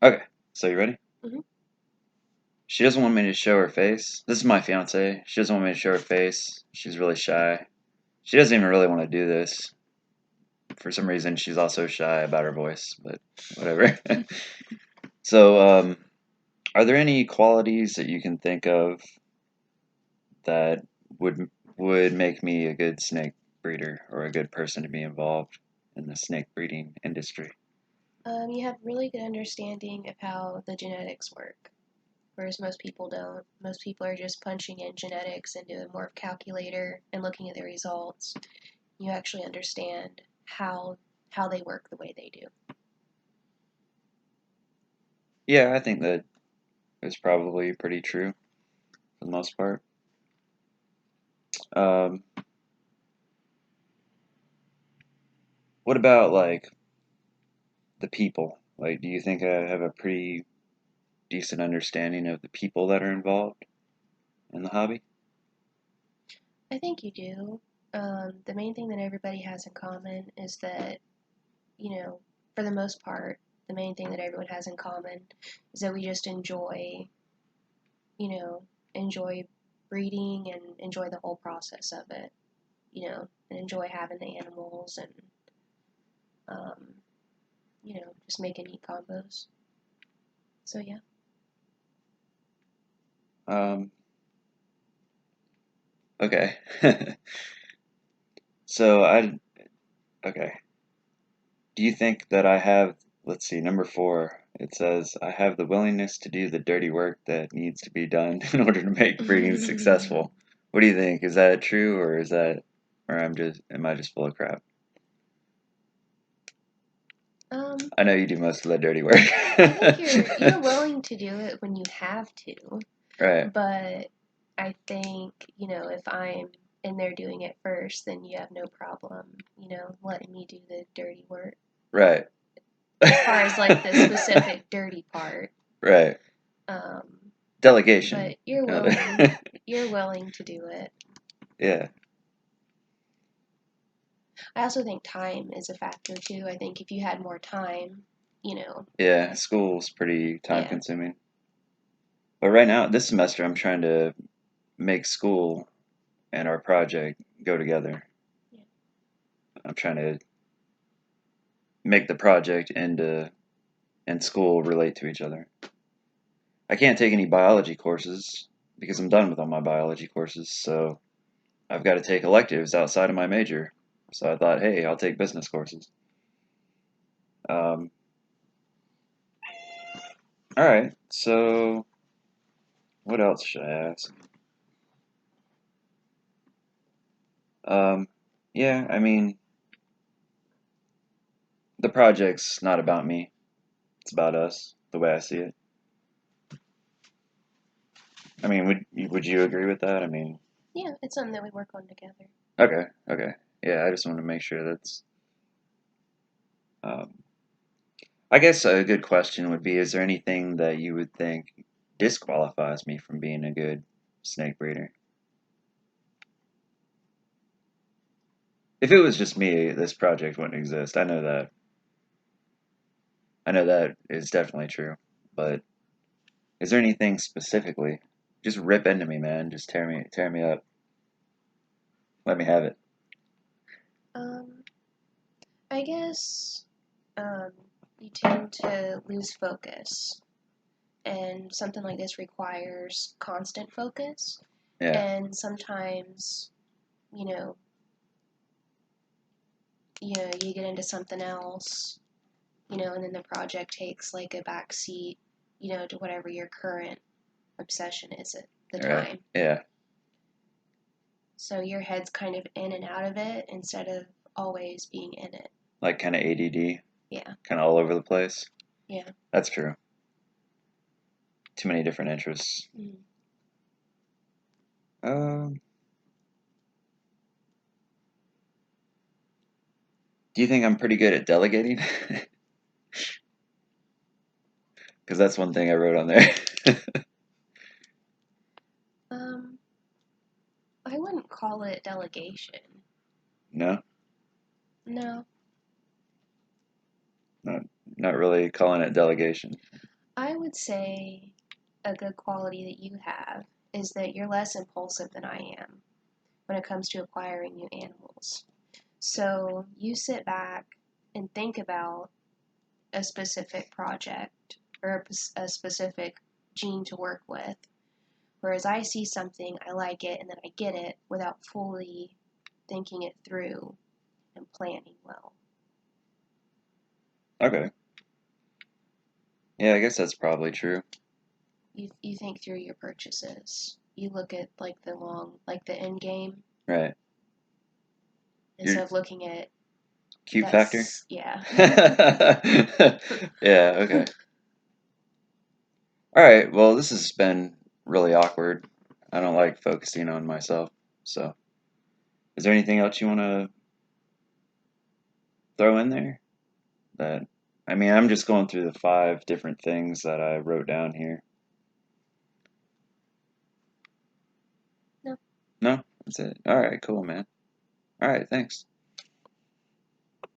Okay, so you ready? Hmm. She doesn't want me to show her face. This is my fiance. She doesn't want me to show her face. She's really shy. She doesn't even really want to do this. For some reason, she's also shy about her voice, but whatever. So, are there any qualities that you can think of that would make me a good snake breeder or a good person to be involved in the snake breeding industry? You have really good understanding of how the genetics work, whereas most people don't. Most people are just punching in genetics into a morph calculator and looking at the results. You actually understand how they work the way they do. Yeah, I think that is probably pretty true for the most part. Um, what about like the people? Like, do you think I have a pretty decent understanding of the people that are involved in the hobby? I think you do. The main thing that everybody has in common is that, for the most part, the main thing that everyone has in common is that we just you know, enjoy breeding and enjoy the whole process of it, and enjoy having the animals and, um, just making neat combos. So, yeah. Um, okay. So okay. Do you think that I have, let's see, number four, it says, I have the willingness to do the dirty work that needs to be done in order to make breeding successful. What do you think? Is that true or am I just full of crap? um, I know you do most of the dirty work. I think you're willing to do it when you have to, Right, but I think, if I'm in there doing it first, then you have no problem, letting me do the dirty work. right. As far as like the specific dirty part. Right. Um, Delegation. but you're Uh, willing. You're willing to do it. yeah, I also think time is a factor too. I think if you had more time, you know, yeah. School's pretty time yeah, consuming. But right now, this semester, I'm trying to make school and our project go together. yeah. I'm trying to make the project and school relate to each other. I can't take any biology courses because I'm done with all my biology courses, so I've got to take electives outside of my major. So I thought, hey, I'll take business courses. Um, all right, so what else should I ask? Um, yeah, I mean, the project's not about me, it's about us, the way I see it. I mean, would you agree with that? I mean, Yeah, it's something that we work on together. okay, okay. Yeah, I just want to make sure that's. Um, I guess a good question would be: is there anything that you would think disqualifies me from being a good snake breeder? If it was just me, this project wouldn't exist. I know that. I know that is definitely true. But is there anything specifically? Just rip into me, man. Just tear me up. Let me have it. Um, I guess um, you tend to lose focus, and something like this requires constant focus. Yeah. And sometimes, you know, you get into something else, and then the project takes like a back seat, to whatever your current obsession is at the All right. time. Yeah. So your head's kind of in and out of it instead of always being in it. Like kind of ADD, Yeah, kind of all over the place. yeah. That's true. Too many different interests. Mm. Um, do you think I'm pretty good at delegating? Because that's one thing I wrote on there. Um, I wouldn't call it delegation. No, No. not not really calling it delegation. I would say a good quality that you have is that you're less impulsive than I am when it comes to acquiring new animals. So you sit back and think about a specific project or a specific gene to work with. Whereas I see something, I like it, and then I get it without fully thinking it through and planning well. Okay. Yeah, I guess that's probably true. You think through your purchases. You look at like the end game Right. Your instead of looking at cute factor? that's yeah. Yeah, okay. All right, well, this has been really awkward. I don't like focusing on myself. So, is there anything else you want to throw in there? That, I mean, I'm just going through the 5 different things that I wrote down here. No. No, that's it. All right, cool, man. All right, thanks.